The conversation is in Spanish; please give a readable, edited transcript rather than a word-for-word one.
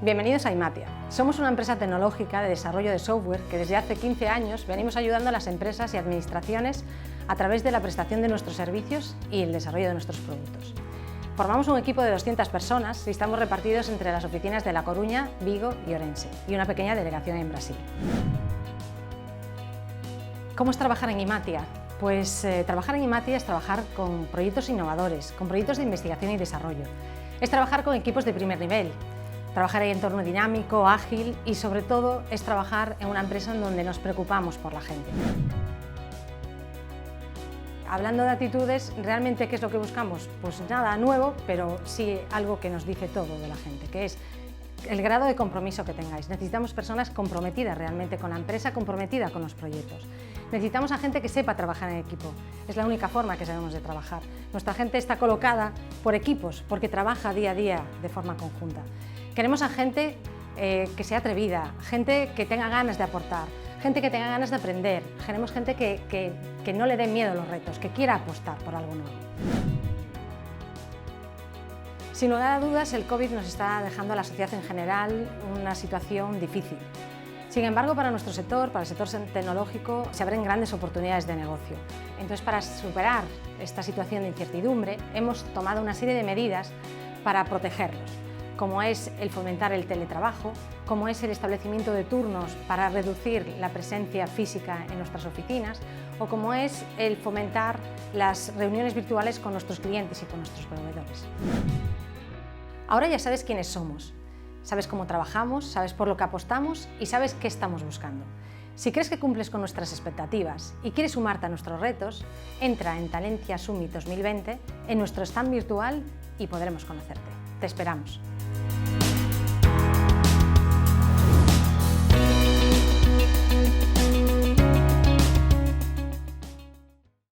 Bienvenidos a Imatia. Somos una empresa tecnológica de desarrollo de software que desde hace 15 años venimos ayudando a las empresas y administraciones a través de la prestación de nuestros servicios y el desarrollo de nuestros productos. Formamos un equipo de 200 personas y estamos repartidos entre las oficinas de La Coruña, Vigo y Orense, y una pequeña delegación en Brasil. ¿Cómo es trabajar en Imatia? Pues trabajar en Imatia es trabajar con proyectos innovadores, con proyectos de investigación y desarrollo. Es trabajar con equipos de primer nivel, trabajar en entorno dinámico, ágil y sobre todo es trabajar en una empresa en donde nos preocupamos por la gente. Hablando de actitudes, ¿realmente qué es lo que buscamos? Pues nada nuevo, pero sí algo que nos dice todo de la gente, que es el grado de compromiso que tengáis. Necesitamos personas comprometidas realmente con la empresa, comprometidas con los proyectos. Necesitamos a gente que sepa trabajar en equipo. Es la única forma que sabemos de trabajar. Nuestra gente está colocada por equipos, porque trabaja día a día de forma conjunta. Queremos a gente que sea atrevida, gente que tenga ganas de aportar, gente que tenga ganas de aprender. Queremos gente que no le dé miedo a los retos, que quiera apostar por algo nuevo. Sin lugar a dudas, el COVID nos está dejando a la sociedad en general una situación difícil. Sin embargo, para nuestro sector, para el sector tecnológico, se abren grandes oportunidades de negocio. Entonces, para superar esta situación de incertidumbre, hemos tomado una serie de medidas para protegerlos, como es el fomentar el teletrabajo, como es el establecimiento de turnos para reducir la presencia física en nuestras oficinas, o como es el fomentar las reuniones virtuales con nuestros clientes y con nuestros proveedores. Ahora ya sabes quiénes somos, sabes cómo trabajamos, sabes por lo que apostamos y sabes qué estamos buscando. Si crees que cumples con nuestras expectativas y quieres sumarte a nuestros retos, entra en Talentia Summit 2020 en nuestro stand virtual y podremos conocerte. Te esperamos.